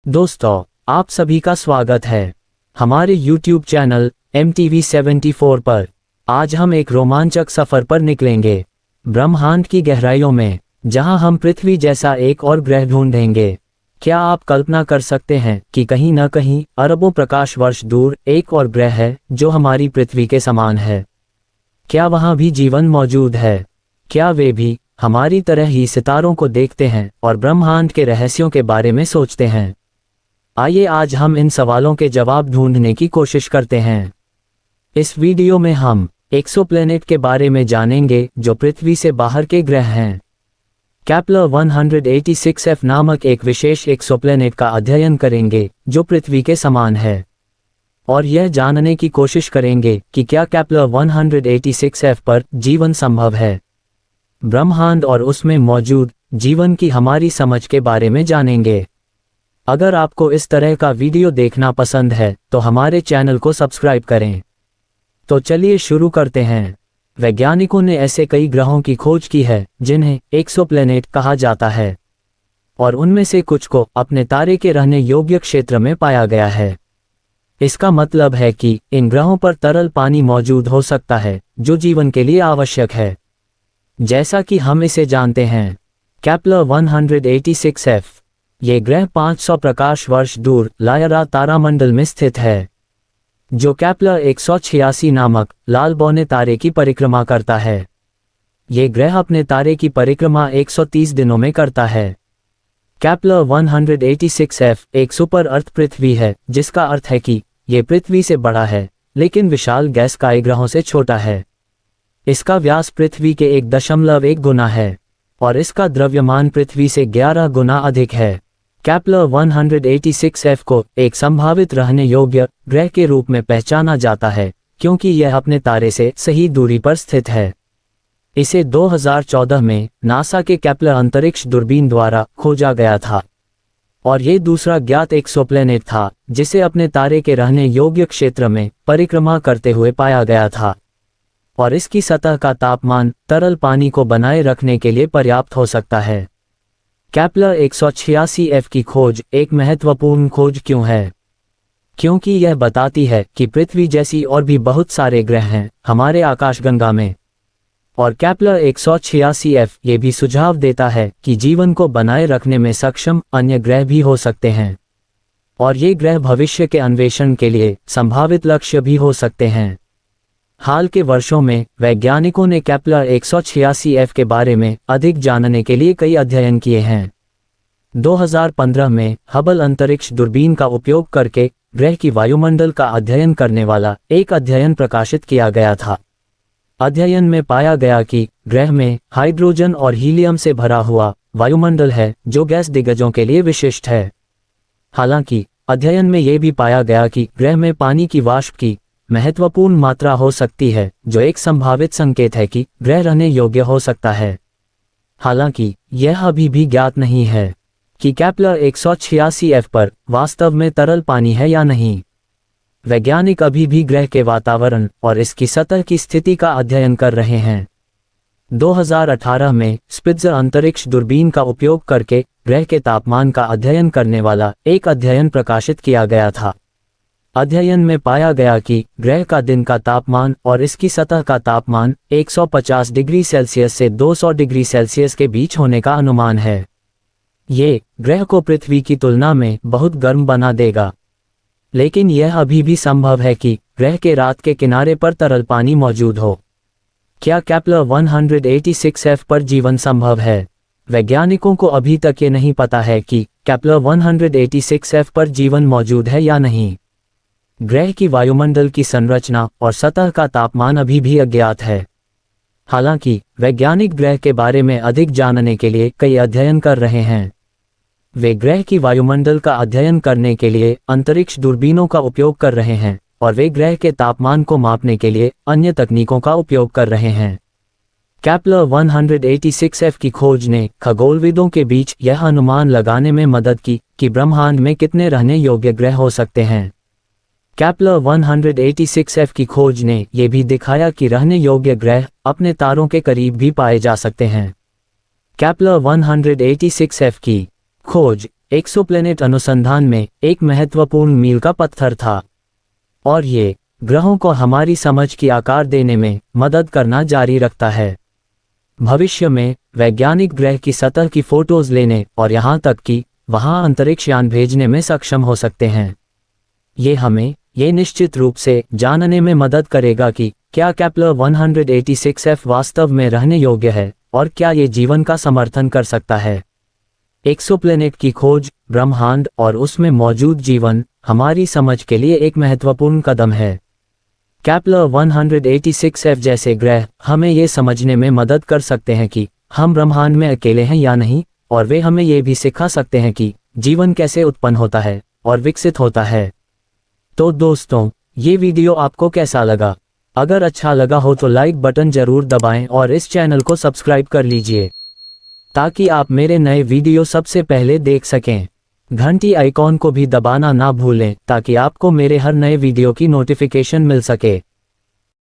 दोस्तों, आप सभी का स्वागत है हमारे YouTube चैनल MTV74 पर। आज हम एक रोमांचक सफर पर निकलेंगे ब्रह्मांड की गहराइयों में, जहां हम पृथ्वी जैसा एक और ग्रह ढूंढेंगे। क्या आप कल्पना कर सकते हैं कि कहीं न कहीं अरबों प्रकाश वर्ष दूर एक और ग्रह है जो हमारी पृथ्वी के समान है? क्या वहां भी जीवन मौजूद है? क्या वे भी हमारी तरह ही सितारों को देखते हैं और ब्रह्मांड के रहस्यों के बारे में सोचते हैं? आइए आज हम इन सवालों के जवाब ढूंढने की कोशिश करते हैं। इस वीडियो में हम एक्सोप्लैनेट के बारे में जानेंगे जो पृथ्वी से बाहर के ग्रह हैं। केपलर 186f नामक एक विशेष एक्सोप्लैनेट का अध्ययन करेंगे जो पृथ्वी के समान है, और यह जानने की कोशिश करेंगे कि क्या केपलर 186f पर जीवन संभव है। ब्रह्मांड और उसमें मौजूद जीवन की हमारी समझ के बारे में जानेंगे। अगर आपको इस तरह का वीडियो देखना पसंद है तो हमारे चैनल को सब्सक्राइब करें। तो चलिए शुरू करते हैं। वैज्ञानिकों ने ऐसे कई ग्रहों की खोज की है जिन्हें एक्सोप्लैनेट कहा जाता है, और उनमें से कुछ को अपने तारे के रहने योग्य क्षेत्र में पाया गया है। इसका मतलब है कि इन ग्रहों पर तरल पानी मौजूद हो सकता है जो जीवन के लिए आवश्यक है। जैसा कि हम इसे जानते हैं, केपलर 186f ये ग्रह 500 प्रकाश वर्ष दूर लायरा तारामंडल में स्थित है, जो केपलर 186 नामक लाल बौने तारे की परिक्रमा करता है। ये ग्रह अपने तारे की परिक्रमा 130 दिनों में करता है। केपलर 186f एक सुपर अर्थ पृथ्वी है, जिसका अर्थ है कि ये पृथ्वी से बड़ा है लेकिन विशाल गैस काई ग्रहों से छोटा है। इसका व्यास पृथ्वी के 1.1 गुना है और इसका द्रव्यमान पृथ्वी से 11 गुना अधिक है। केपलर 186f को एक संभावित रहने योग्य ग्रह के रूप में पहचाना जाता है क्योंकि यह अपने तारे से सही दूरी पर स्थित है। इसे 2014 में नासा के केपलर अंतरिक्ष दूरबीन द्वारा खोजा गया था, और ये दूसरा ज्ञात एक्सोप्लैनेट था जिसे अपने तारे के रहने योग्य क्षेत्र में परिक्रमा करते हुए पाया गया था, और इसकी सतह का तापमान तरल पानी को बनाए रखने के लिए पर्याप्त हो सकता है। केपलर 186f की खोज एक महत्वपूर्ण खोज क्यों है? क्योंकि यह बताती है कि पृथ्वी जैसी और भी बहुत सारे ग्रह हैं हमारे आकाशगंगा में, और केपलर 186f ये भी सुझाव देता है कि जीवन को बनाए रखने में सक्षम अन्य ग्रह भी हो सकते हैं, और ये ग्रह भविष्य के अन्वेषण के लिए संभावित लक्ष्य भी हो सकते हैं। हाल के वर्षों में वैज्ञानिकों ने केपलर 186f के बारे में अधिक जानने के लिए कई अध्ययन किए हैं। 2015 में हबल अंतरिक्ष दूरबीन का उपयोग करके ग्रह की वायुमंडल का अध्ययन करने वाला एक अध्ययन प्रकाशित किया गया था। अध्ययन में पाया गया कि ग्रह में हाइड्रोजन और हीलियम से भरा हुआ वायुमंडल है जो गैस दिग्गजों के लिए विशिष्ट है। हालांकि अध्ययन में यह भी पाया गया कि ग्रह में पानी की वाष्प की महत्वपूर्ण मात्रा हो सकती है, जो एक संभावित संकेत है कि ग्रह रहने योग्य हो सकता है। हालांकि यह अभी भी ज्ञात नहीं है कि केपलर 186f पर वास्तव में तरल पानी है या नहीं। वैज्ञानिक अभी भी ग्रह के वातावरण और इसकी सतह की स्थिति का अध्ययन कर रहे हैं। 2018 में स्पिट्जर अंतरिक्ष दूरबीन का उपयोग करके ग्रह के तापमान का अध्ययन करने वाला एक अध्ययन प्रकाशित किया गया था। अध्ययन में पाया गया कि ग्रह का दिन का तापमान और इसकी सतह का तापमान 150 डिग्री सेल्सियस से 200 डिग्री सेल्सियस के बीच होने का अनुमान है। ये ग्रह को पृथ्वी की तुलना में बहुत गर्म बना देगा, लेकिन यह अभी भी संभव है कि ग्रह के रात के किनारे पर तरल पानी मौजूद हो। क्या केपलर 186f पर जीवन संभव है? वैज्ञानिकों को अभी तक ये नहीं पता है कि केपलर 186f पर जीवन मौजूद है या नहीं। ग्रह की वायुमंडल की संरचना और सतह का तापमान अभी भी अज्ञात है। हालांकि वैज्ञानिक ग्रह के बारे में अधिक जानने के लिए कई अध्ययन कर रहे हैं। वे ग्रह की वायुमंडल का अध्ययन करने के लिए अंतरिक्ष दूरबीनों का उपयोग कर रहे हैं, और वे ग्रह के तापमान को मापने के लिए अन्य तकनीकों का उपयोग कर रहे हैं। केपलर 186f की खोज ने खगोलविदों के बीच यह अनुमान लगाने में मदद की कि ब्रह्मांड में कितने रहने योग्य ग्रह हो सकते हैं। केपलर 186f की खोज ने यह भी दिखाया कि रहने योग्य ग्रह अपने तारों के करीब भी पाए जा सकते हैं। केपलर 186f की खोज एक्सोप्लैनेट अनुसंधान में एक महत्वपूर्ण मील का पत्थर था और ये ग्रहों को हमारी समझ की आकार देने में मदद करना जारी रखता है। भविष्य में वैज्ञानिक ग्रह की सतह की फोटोज लेने और यहाँ तक कि वहाँ अंतरिक्ष यान भेजने में सक्षम हो सकते हैं। ये हमें ये निश्चित रूप से जानने में मदद करेगा कि क्या केपलर 186f वास्तव में रहने योग्य है और क्या ये जीवन का समर्थन कर सकता है। एक्सोप्लैनेट की खोज, ब्रह्मांड और उसमें मौजूद जीवन हमारी समझ के लिए एक महत्वपूर्ण कदम है। केपलर 186f जैसे ग्रह हमें ये समझने में मदद कर सकते हैं कि हम ब्रह्मांड में अकेले हैं या नहीं, और वे हमें ये भी सिखा सकते हैं कि जीवन कैसे उत्पन्न होता है और विकसित होता है। तो दोस्तों, ये वीडियो आपको कैसा लगा? अगर अच्छा लगा हो तो लाइक बटन जरूर दबाएं और इस चैनल को सब्सक्राइब कर लीजिए ताकि आप मेरे नए वीडियो सबसे पहले देख सकें। घंटी आइकॉन को भी दबाना ना भूलें ताकि आपको मेरे हर नए वीडियो की नोटिफिकेशन मिल सके।